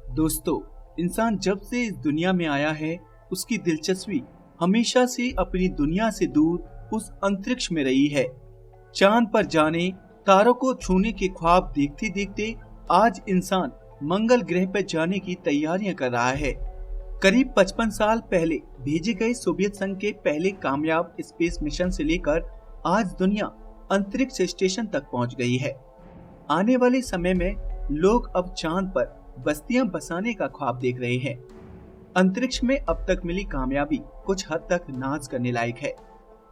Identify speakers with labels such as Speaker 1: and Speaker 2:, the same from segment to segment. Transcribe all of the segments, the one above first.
Speaker 1: दोस्तों, इंसान जब से इस दुनिया में आया है, उसकी दिलचस्पी हमेशा से अपनी दुनिया से दूर उस अंतरिक्ष में रही है। चांद पर जाने, तारों को छूने के ख्वाब देखते देखते आज इंसान मंगल ग्रह पर जाने की तैयारियां कर रहा है। करीब 55 साल पहले भेजे गए सोवियत संघ के पहले कामयाब स्पेस मिशन से लेकर आज दुनिया अंतरिक्ष स्टेशन तक पहुंच गई है। आने वाले समय में लोग अब चांद पर बस्तियां बसाने का ख्वाब देख रहे हैं। अंतरिक्ष में अब तक मिली कामयाबी कुछ हद तक नाज करने लायक है,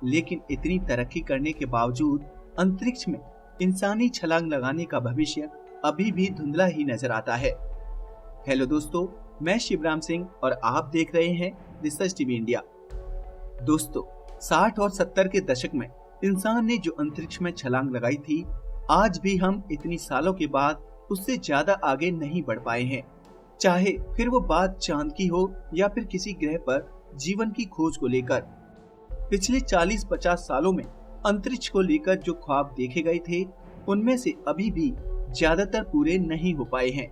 Speaker 1: लेकिन इतनी तरक्की करने के बावजूद अंतरिक्ष में इंसानी छलांग लगाने का भविष्य अभी भी धुंधला ही नजर आता है। हेलो दोस्तों, मैं शिवराम सिंह और आप देख रहे हैं रिसर्च टीवी इंडिया। दोस्तों, 60 और 70 के दशक में इंसान ने जो अंतरिक्ष में छलांग लगाई थी, आज भी हम इतनी सालों के बाद उससे ज्यादा आगे नहीं बढ़ पाए हैं। चाहे फिर वो बात चांद की हो या फिर किसी ग्रह पर जीवन की खोज को लेकर। पिछले 40-50 सालों में अंतरिक्ष को लेकर जो ख्वाब देखे गए थे, उनमें से अभी भी ज्यादातर पूरे नहीं हो पाए हैं।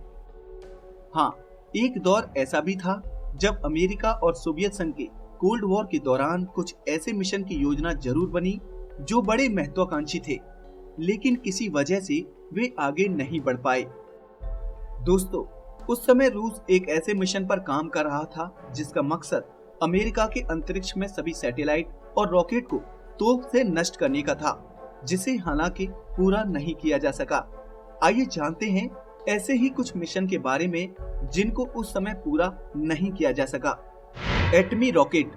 Speaker 1: हाँ, एक दौर ऐसा भी था जब अमेरिका और सोवियत संघ के कोल्ड वॉर के दौरान कुछ ऐसे मिशन की योजना जरूर बनी जो बड़े महत्वाकांक्षी थे, लेकिन किसी वजह से वे आगे नहीं बढ़ पाए। दोस्तों, उस समय रूस एक ऐसे मिशन पर काम कर रहा था जिसका मकसद अमेरिका के अंतरिक्ष में सभी सैटेलाइट और रॉकेट को तोप से नष्ट करने का था, जिसे हालांकि पूरा नहीं किया जा सका। आइए जानते हैं ऐसे ही कुछ मिशन के बारे में जिनको उस समय पूरा नहीं किया जा सका। एटमी रॉकेट।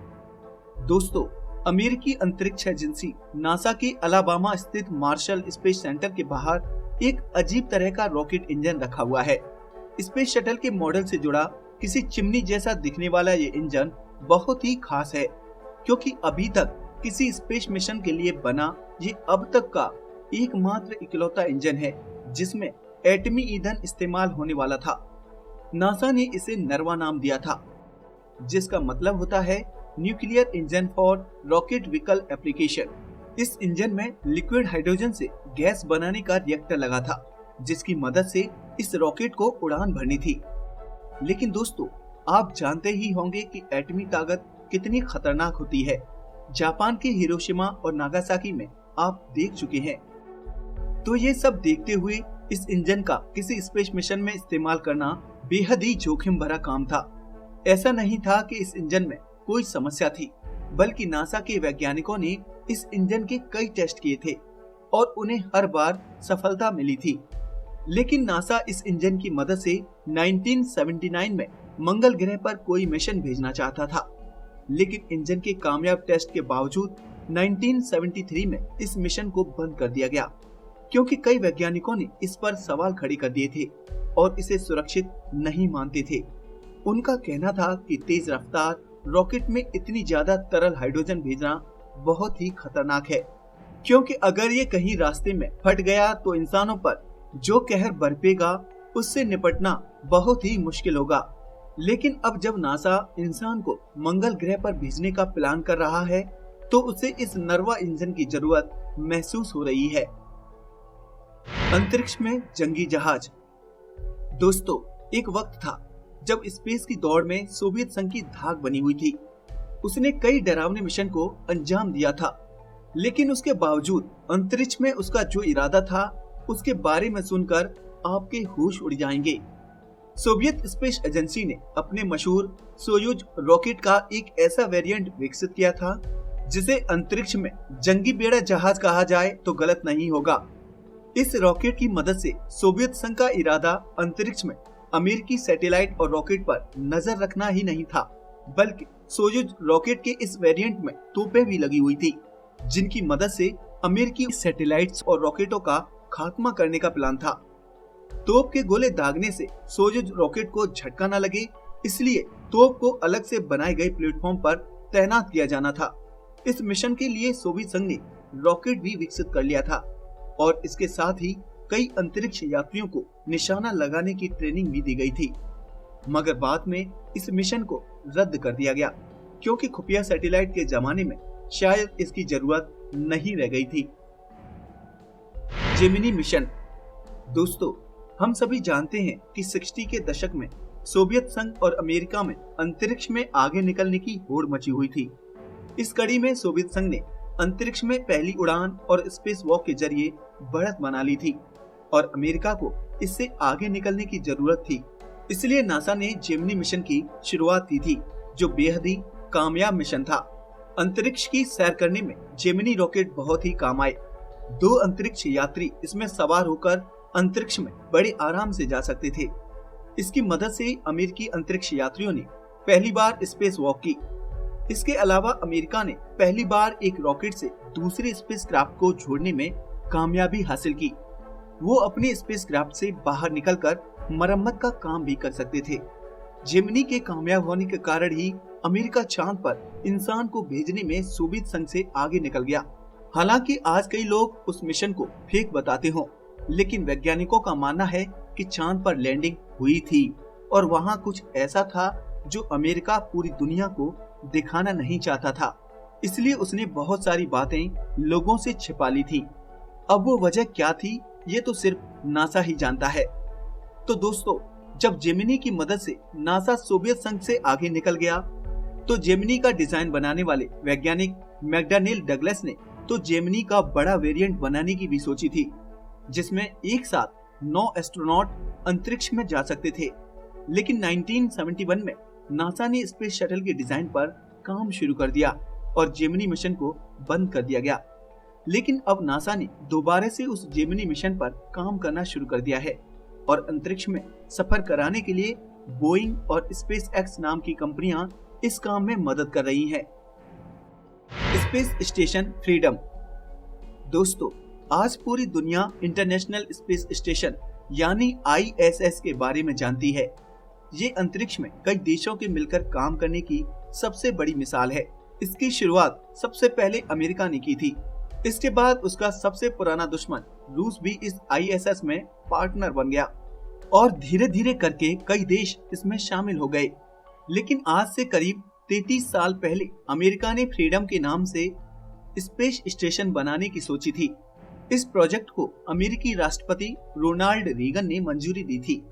Speaker 1: दोस्तों, अमेरिकी अंतरिक्ष एजेंसी नासा के अलाबामा स्थित मार्शल स्पेस सेंटर के बाहर एक अजीब तरह का रॉकेट इंजन रखा हुआ है। स्पेस शटल के मॉडल से जुड़ा किसी चिमनी जैसा दिखने वाला ये इंजन बहुत ही खास है, क्योंकि अभी तक किसी स्पेस मिशन के लिए बना ये अब तक का एकमात्र इकलौता इंजन है जिसमें एटमी ईंधन इस्तेमाल होने वाला था। नासा ने इसे नरवा नाम दिया था, जिसका मतलब होता है nuclear engine for rocket vehicle application. इस इंजन में लिक्विड हाइड्रोजन से गैस बनाने का रिएक्टर लगा था, जिसकी मदद से इस रॉकेट को उड़ान भरनी थी। लेकिन दोस्तों, आप जानते ही होंगे कि एटमी ताकत कितनी खतरनाक होती है। जापान के हिरोशिमा और नागासाकी में आप देख चुके हैं। तो ये सब देखते हुए इस इंजन का किसी स्पेस मिशन में इस्तेमाल करना बेहद ही जोखिम भरा काम था। ऐसा नहीं था कि इस इंजन में कोई समस्या थी, बल्कि नासा के वैज्ञानिकों ने इस इंजन के कई टेस्ट किए थे और उन्हें हर बार सफलता मिली थी। लेकिन नासा इस इंजन की मदद से 1979 में मंगल ग्रह पर कोई मिशन भेजना चाहता था, लेकिन इंजन के कामयाब टेस्ट के बावजूद 1973 में इस मिशन को बंद कर दिया गया, क्योंकि कई वैज्ञानिकों ने इस पर सवाल खड़े कर दिए थे और इसे सुरक्षित नहीं मानते थे। उनका कहना था कि तेज रफ्तार रॉकेट में इतनी ज्यादा तरल हाइड्रोजन भेजना बहुत ही खतरनाक है, क्योंकि अगर ये कहीं रास्ते में फट गया तो इंसानों पर जो कहर बरपेगा उससे निपटना बहुत ही मुश्किल होगा। लेकिन अब जब नासा इंसान को मंगल ग्रह पर भेजने का प्लान कर रहा है, तो उसे इस नरवा इंजन की जरूरत महसूस हो रही है। अंतरिक्ष में जंगी जहाज। दोस्तों, एक वक्त था जब स्पेस की दौड़ में सोवियत संघ की धाक बनी हुई थी। उसने कई डरावने मिशन को अंजाम दिया था, लेकिन उसके बावजूद अंतरिक्ष में उसका जो इरादा था, उसके बारे में सुनकर आपके होश उड़ जाएंगे। सोवियत स्पेस एजेंसी ने अपने मशहूर सोयूज रॉकेट का एक ऐसा वेरिएंट विकसित किया था जिसे अंतरिक्ष में जंगी बेड़ा जहाज कहा जाए तो गलत नहीं होगा। इस रॉकेट की मदद से सोवियत संघ का इरादा अंतरिक्ष में अमेरिकी सैटेलाइट और रॉकेट पर नजर रखना ही नहीं था, बल्कि सोयूज रॉकेट के इस वेरिएंट में तोपें भी लगी हुई थी, जिनकी मदद से अमेरिकी सैटेलाइट्स और रॉकेटों का खात्मा करने का प्लान था। तोप के गोले दागने से सोयूज रॉकेट को झटका न लगे, इसलिए तोप को अलग से बनाए गए प्लेटफॉर्म पर तैनात किया जाना था। इस मिशन के लिए सोवियत संघ ने रॉकेट भी विकसित कर लिया था और इसके साथ ही कई अंतरिक्ष यात्रियों को निशाना लगाने की ट्रेनिंग भी दी गई थी। मगर बाद में इस मिशन को रद्द कर दिया गया, क्योंकि खुफिया सैटेलाइट के जमाने में शायद इसकी जरूरत नहीं रह गई थी। Gemini mission. दोस्तों, हम सभी जानते हैं कि 60 के दशक में सोवियत संघ और अमेरिका में अंतरिक्ष में आगे निकलने की होड़ मची हुई थी। इस कड़ी में सोवियत संघ ने अंतरिक्ष में पहली उड़ान और स्पेस वॉक के जरिए बढ़त बना ली थी और अमेरिका को इससे आगे निकलने की जरूरत थी। इसलिए नासा ने जेमिनी मिशन की शुरुआत की थी, जो बेहद ही कामयाब मिशन था। अंतरिक्ष की सैर करने में जेमिनी रॉकेट बहुत ही काम आए। 2 अंतरिक्ष यात्री इसमें सवार होकर अंतरिक्ष में बड़े आराम से जा सकते थे। इसकी मदद से अमेरिकी अंतरिक्ष यात्रियों ने पहली बार स्पेस वॉक की। इसके अलावा अमेरिका ने पहली बार एक रॉकेट से दूसरे स्पेसक्राफ्ट को जोड़ने में कामयाबी हासिल की। वो अपने स्पेसक्राफ्ट से बाहर निकलकर मरम्मत का काम भी कर सकते थे। जेमिनी के कामयाब होने के कारण ही अमेरिका चांद पर इंसान को भेजने में सोवियत संघ से आगे निकल गया। हालांकि आज कई लोग उस मिशन को फेक बताते हों, लेकिन वैज्ञानिकों का मानना है कि चांद पर लैंडिंग हुई थी और वहां कुछ ऐसा था जो अमेरिका पूरी दुनिया को दिखाना नहीं चाहता था। इसलिए उसने बहुत सारी बातें लोगों से छिपा ली थी। अब वो वजह क्या थी, ये तो सिर्फ नासा ही जानता है। तो दोस्तों, जब जेमिनी की मदद से नासा सोवियत संघ से आगे निकल गया, तो जेमिनी का डिजाइन बनाने वाले वैज्ञानिक मैकडर्नेल डगलस ने तो जेमिनी का बड़ा वेरिएंट बनाने की भी सोची थी, जिसमें एक साथ 9 एस्ट्रोनॉट अंतरिक्ष में जा सकते थे। लेकिन 1971 में नासा ने स्पेस शटल के डिजाइन पर काम शुरू कर दिया और जेमिनी मिशन को बंद कर दिया गया। लेकिन अब नासा ने दोबारा से उस जेमिनी मिशन पर काम करना शुरू कर दिया है और अंतरिक्ष में सफर कराने के लिए बोइंग और स्पेस एक्स नाम की कंपनियां इस काम में मदद कर रही हैं। Space station freedom. दोस्तों, आज पूरी दुनिया इंटरनेशनल स्पेस स्टेशन यानी ISS के बारे में जानती है। ये अंतरिक्ष में कई देशों के मिलकर काम करने की सबसे बड़ी मिसाल है। इसकी शुरुआत सबसे पहले अमेरिका ने की थी। इसके बाद उसका सबसे पुराना दुश्मन रूस भी इस ISS में पार्टनर बन गया और धीरे धीरे करके कई देश इसमें शामिल हो गए। लेकिन आज से करीब 33 साल पहले अमेरिका ने फ्रीडम के नाम से स्पेस स्टेशन बनाने की सोची थी। इस प्रोजेक्ट को अमेरिकी राष्ट्रपति रोनाल्ड रीगन ने मंजूरी दी थी।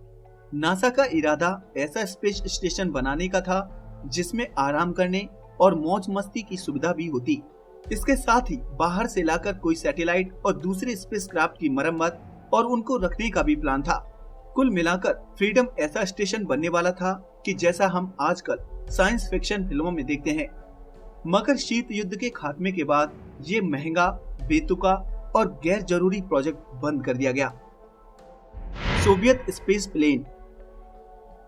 Speaker 1: नासा का इरादा ऐसा स्पेस स्टेशन बनाने का था जिसमें आराम करने और मौज मस्ती की सुविधा भी होती। इसके साथ ही बाहर से लाकर कोई सैटेलाइट और दूसरे स्पेसक्राफ्ट की मरम्मत और उनको रखने का भी प्लान था। कुल मिलाकर फ्रीडम ऐसा स्टेशन बनने वाला था कि जैसा हम आजकल साइंस फिक्शन फिल्मों में देखते हैं। मगर शीत युद्ध के खात्मे के बाद ये महंगा, बेतुका और गैर जरूरी प्रोजेक्ट बंद कर दिया गया। Soviet space plane.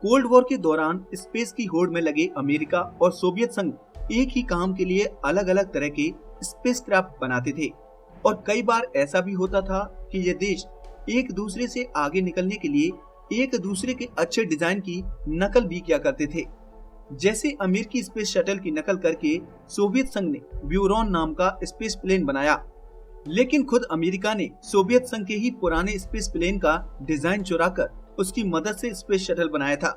Speaker 1: Cold war के दौरान स्पेस की होड़ में लगे अमेरिका और सोवियत संघ एक ही काम के लिए अलग अलग तरह के स्पेसक्राफ्ट बनाते थे और कई बार ऐसा भी होता था कि ये देश एक दूसरे से आगे निकलने के लिए एक दूसरे के अच्छे डिजाइन की नकल भी किया करते थे। जैसे अमेरिकी स्पेस शटल की नकल करके सोवियत संघ ने ब्यूरॉन नाम का स्पेस प्लेन बनाया। लेकिन खुद अमेरिका ने सोवियत संघ के ही पुराने स्पेस प्लेन का डिजाइन चुराकर उसकी मदद से स्पेस शटल बनाया था।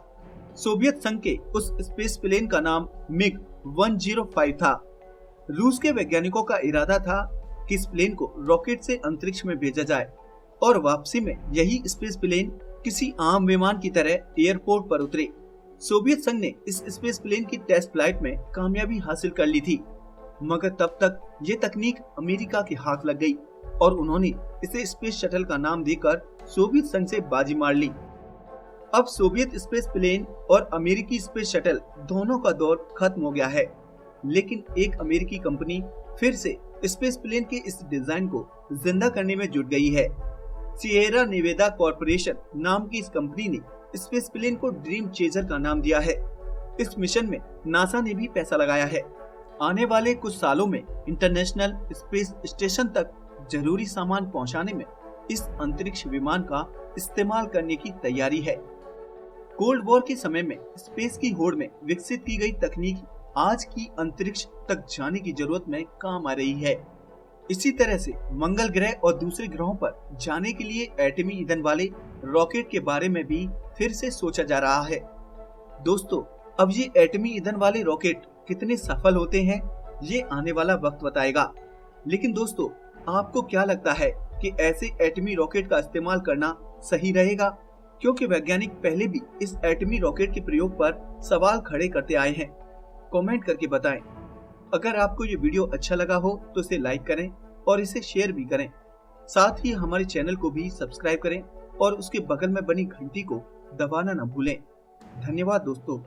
Speaker 1: सोवियत संघ के उस स्पेस प्लेन का नाम MiG-105 था। रूस के वैज्ञानिकों का इरादा था कि इस प्लेन को रॉकेट से अंतरिक्ष में भेजा जाए और वापसी में यही स्पेस प्लेन किसी आम विमान की तरह एयरपोर्ट पर उतरे। सोवियत संघ ने इस स्पेस प्लेन की टेस्ट फ्लाइट में कामयाबी हासिल कर ली थी, मगर तब तक ये तकनीक अमेरिका के हाथ लग गई और उन्होंने इसे स्पेस शटल का नाम देकर सोवियत संघ से बाजी मार ली। अब सोवियत स्पेस प्लेन और अमेरिकी स्पेस शटल दोनों का दौर खत्म हो गया है, लेकिन एक अमेरिकी कंपनी फिर से स्पेस प्लेन के इस डिजाइन को जिंदा करने में जुट गई है। सिएरा नेवादा कॉर्पोरेशन नाम की इस कंपनी ने स्पेस प्लेन को ड्रीम चेजर का नाम दिया है। इस मिशन में नासा ने भी पैसा लगाया है। आने वाले कुछ सालों में इंटरनेशनल स्पेस स्टेशन तक जरूरी सामान पहुंचाने में इस अंतरिक्ष विमान का इस्तेमाल करने की तैयारी है। कोल्ड वॉर के समय में स्पेस की होड़ में विकसित की गई तकनीक आज की अंतरिक्ष तक जाने की जरूरत में काम आ रही है। इसी तरह से मंगल ग्रह और दूसरे ग्रहों पर जाने के लिए एटमी ईंधन वाले रॉकेट के बारे में भी फिर से सोचा जा रहा है। दोस्तों, अब ये एटमी ईंधन वाले रॉकेट कितने सफल होते हैं ये आने वाला वक्त बताएगा। लेकिन दोस्तों, आपको क्या लगता है कि ऐसे एटमी रॉकेट का इस्तेमाल करना सही रहेगा? क्योंकि वैज्ञानिक पहले भी इस एटमी रॉकेट के प्रयोग पर सवाल खड़े करते आए हैं। कमेंट करके बताएं। अगर आपको ये वीडियो अच्छा लगा हो तो इसे लाइक करें और इसे शेयर भी करें। साथ ही हमारे चैनल को भी सब्सक्राइब करें और उसके बगल में बनी घंटी को दबाना न भूलें। धन्यवाद दोस्तों।